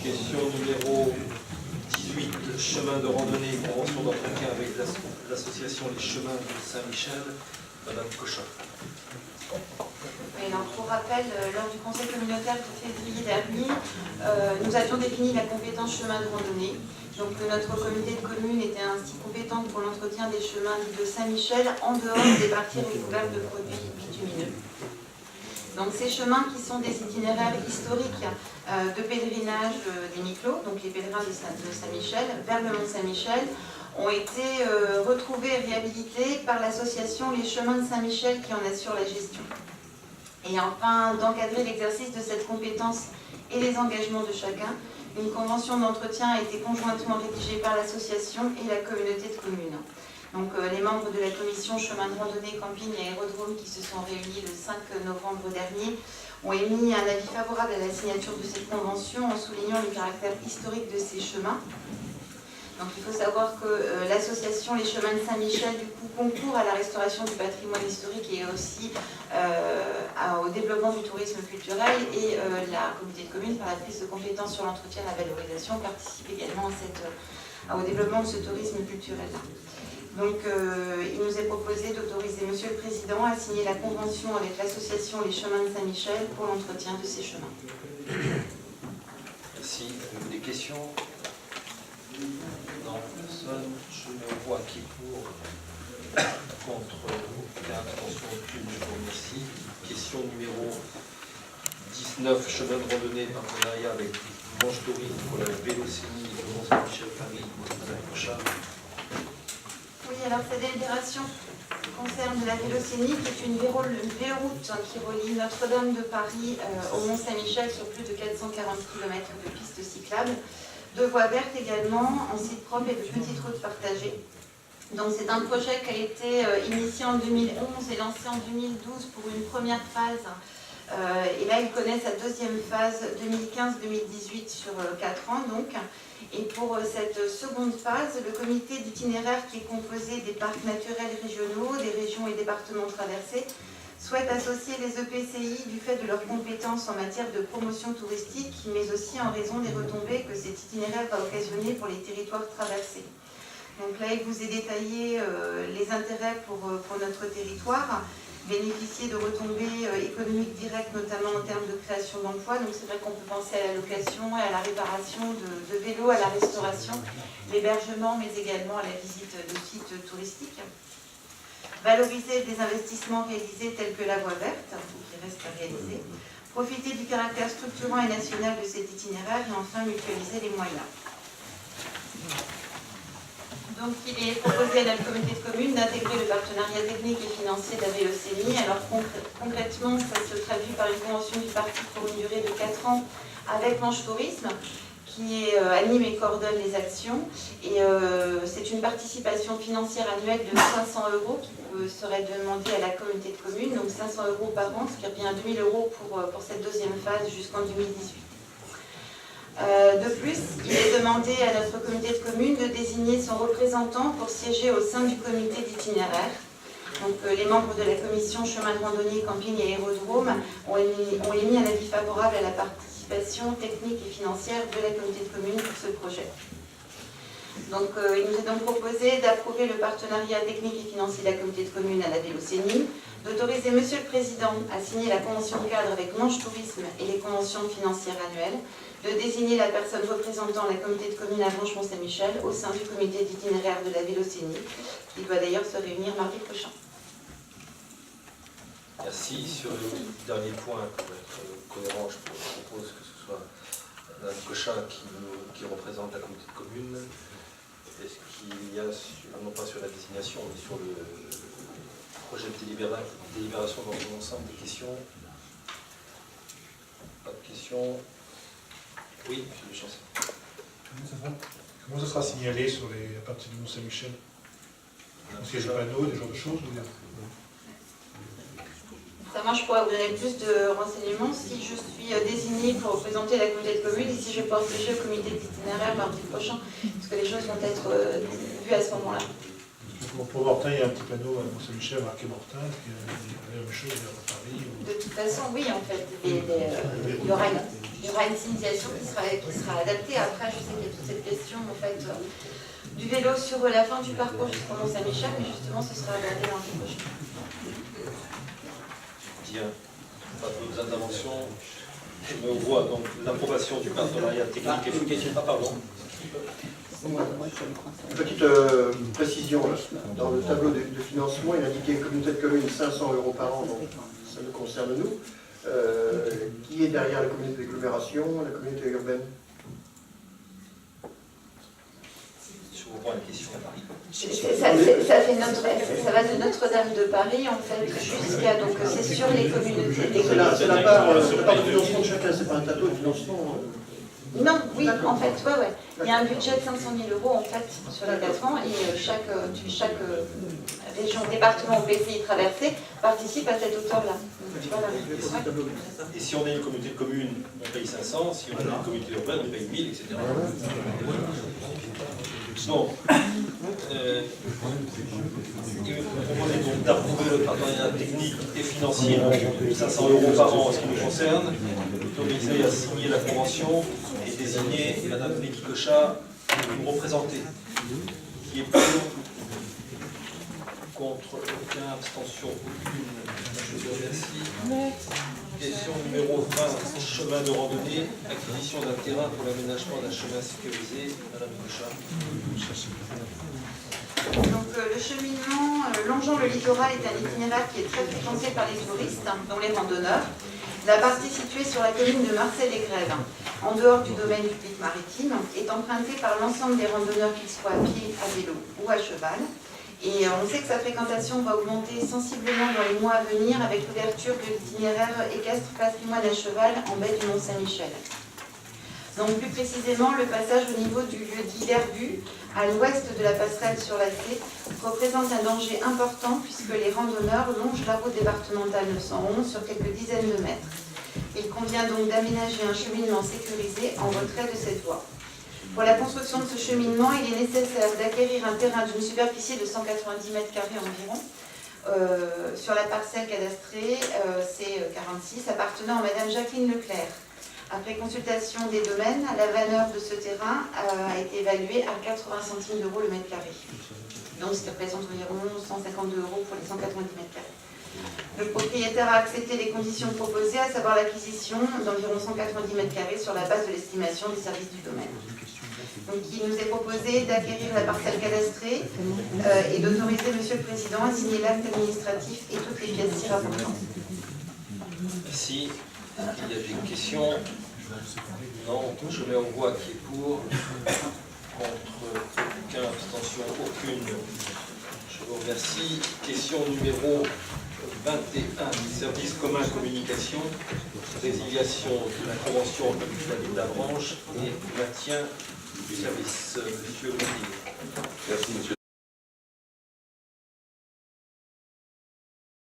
Question numéro 18, chemin de randonnée, convention d'entretien avec l'association Les Chemins de Saint-Michel, Madame Cochin. Alors, pour rappel, lors du conseil communautaire de février dernier, nous avions défini la compétence chemin de randonnée. Donc notre communauté de communes était ainsi compétente pour l'entretien des chemins de Saint-Michel en dehors des parties recouvertes de produits bitumineux. Donc ces chemins qui sont des itinéraires historiques de pèlerinage des Miclos, donc les pèlerins de Saint-Michel, vers le Mont Saint-Michel, ont été retrouvés et réhabilités par l'association Les Chemins de Saint-Michel qui en assure la gestion. Et enfin, d'encadrer l'exercice de cette compétence et les engagements de chacun, une convention d'entretien a été conjointement rédigée par l'association et la communauté de communes. Donc les membres de la commission chemin de randonnée, camping et aérodrome qui se sont réunis le 5 novembre dernier ont émis un avis favorable à la signature de cette convention en soulignant le caractère historique de ces chemins. Donc il faut savoir que l'association Les Chemins de Saint-Michel du coup concourt à la restauration du patrimoine historique et aussi au développement du tourisme culturel, et la communauté de communes, par la prise de compétences sur l'entretien et la valorisation, participe également au développement de ce tourisme culturel-là. Donc il nous est proposé d'autoriser Monsieur le Président à signer la convention avec l'association Les Chemins de Saint-Michel pour l'entretien de ces chemins. Merci. Avez-vous des questions? Non, personne. Je me vois qui pour, contre, aucun, abstention aucune, je vous remercie. Question numéro 19, chemin de randonnée, partenariat avec Manche Tourisme pour la Vélocénie de Mont-Saint-Michel Paris, Madame Cochin. Oui, alors cette délibération concerne la Vélocénie, qui est une véloroute qui relie Notre-Dame de Paris au Mont-Saint-Michel sur plus de 440 km de pistes cyclables, de voies vertes également, en site propre et de petites routes partagées. Donc c'est un projet qui a été initié en 2011 et lancé en 2012 pour une première phase. Et là, il connaît sa deuxième phase 2015-2018 sur 4 ans. Donc. Et pour cette seconde phase, le comité d'itinéraire, qui est composé des parcs naturels régionaux, des régions et départements traversés, souhaite associer les EPCI du fait de leurs compétences en matière de promotion touristique, mais aussi en raison des retombées que cet itinéraire va occasionner pour les territoires traversés. Donc là, il vous est détaillé les intérêts pour notre territoire, bénéficier de retombées économiques directes, notamment en termes de création d'emplois. Donc c'est vrai qu'on peut penser à la location et à la réparation de vélos, à la restauration, l'hébergement, mais également à la visite de sites touristiques. Valoriser des investissements réalisés tels que la voie verte, qui reste à réaliser. Profiter du caractère structurant et national de cet itinéraire et enfin mutualiser les moyens. Donc il est proposé à la communauté de communes d'intégrer le partenariat technique et financier de la Vélocénie. Alors concrètement, ça se traduit par une convention du parti pour une durée de 4 ans avec Manche Tourisme, qui anime et coordonne les actions. Et c'est une participation financière annuelle de 500 € qui serait demandée à la communauté de communes, donc 500 € par an, ce qui revient à 2 000 € pour cette deuxième phase jusqu'en 2018. De plus, il est demandé à notre communauté de communes de désigner son représentant pour siéger au sein du comité d'itinéraire. Donc, les membres de la commission chemin de randonnée, camping et aérodrome ont émis un avis favorable à la participation technique et financière de la communauté de communes pour ce projet. Donc, il nous est donc proposé d'approuver le partenariat technique et financier de la communauté de communes à la Vélocénie, d'autoriser Monsieur le Président à signer la convention de cadre avec Manche Tourisme et les conventions financières annuelles, de désigner la personne représentant la communauté de communes à Mont-Saint-Michel au sein du comité d'itinéraire de la Vélocénie, qui doit d'ailleurs se réunir mardi prochain. Merci. Sur le dernier point, pour être cohérent, je propose que ce soit Mme Cochin qui représente la communauté de communes. Est-ce qu'il y a, non pas sur la désignation, mais sur le projet de délibération dans l'ensemble des questions? Pas de questions? Oui, M. Deschancy. Comment ça sera signalé à partir du Mont-Saint-Michel? Est-ce qu'il y a des panneaux, des genres de choses? Ça, moi, je pourrais vous donner plus de renseignements si je suis désignée pour représenter la communauté de communes et si je porte siéger au comité d'itinéraire mardi prochain, parce que les choses vont être vues à ce moment-là. Pour Mortain, il y a un petit panneau à Mont-Saint-Michel marqué Mortain, puis il y a la même chose à Paris. De toute façon, oui, en fait, il y aura une... Il y aura une signalisation qui sera adaptée. Après, je sais qu'il y a toute cette question en fait, du vélo sur la fin du parcours jusqu'au Mont-Saint-Michel, mais justement ce sera abordé l'an prochain. Bien. Pas d'autres interventions. Je me vois donc l'approbation du partenariat technique efficace. Ah, pardon. Une petite précision, là. Dans le tableau de financement, il indiquait communauté de communes 500 € par an, donc ça nous concerne nous. Qui est derrière la communauté d'agglomération, la communauté urbaine? Je reprends la question à Paris. Ça va de Notre-Dame de Paris en fait jusqu'à, donc c'est sur les communautés. C'est la part de financement de chacun, c'est pas un tableau de financement. Non, oui, en fait, ouais. Il y a un budget de 500 000 € en fait sur les 4 ans et chaque région, département ou pays traversé participe à cette hauteur-là. Voilà. Et si on est une communauté de communes, on paye 500, si on est une communauté urbaine, on paye 1000, etc. Donc, il me proposait donc d'approuver le partenariat technique et financier de 500 € par an en ce qui nous concerne, d'autoriser à signer la convention et désigner Mme Vicky Cochat pour nous représenter. Qui est pour, contre aucun, abstention aucune. Je vous remercie. Question numéro 20, chemin de randonnée, acquisition d'un terrain pour l'aménagement d'un chemin sécurisé. Madame Cochat. Donc le cheminement longeant le littoral est un itinéraire qui est très fréquenté par les touristes, dont les randonneurs. La partie située sur la commune de Marcel-les-Grèves, en dehors du domaine public maritime, est empruntée par l'ensemble des randonneurs, qu'ils soient à pied, à vélo ou à cheval. Et on sait que sa fréquentation va augmenter sensiblement dans les mois à venir avec l'ouverture de l'itinéraire équestre patrimoine à cheval en baie du Mont-Saint-Michel. Donc plus précisément, le passage au niveau du lieu dit l'Herbu, à l'ouest de la passerelle sur la Cé, représente un danger important puisque les randonneurs longent la route départementale 911 sur quelques dizaines de mètres. Il convient donc d'aménager un cheminement sécurisé en retrait de cette voie. Pour la construction de ce cheminement, il est nécessaire d'acquérir un terrain d'une superficie de 190 m² environ, sur la parcelle cadastrée C46 appartenant à Madame Jacqueline Leclerc. Après consultation des domaines, la valeur de ce terrain a été évaluée à 80 centimes d'euros le mètre carré. Donc, ce qui représente environ 152 € pour les 190 m². Le propriétaire a accepté les conditions proposées, à savoir l'acquisition d'environ 190 m² sur la base de l'estimation des services du domaine. Donc, il nous est proposé d'acquérir la parcelle cadastrée et d'autoriser Monsieur le Président à signer l'acte administratif et toutes les pièces s'y rapportant. Merci. Il y a des questions? Non, je mets en voix qui est pour, contre aucun, abstention aucune. Je vous remercie. Question numéro 21, service commun communication, résiliation de la convention avec la branche et maintien du service. Monsieur Mondier. Merci, monsieur.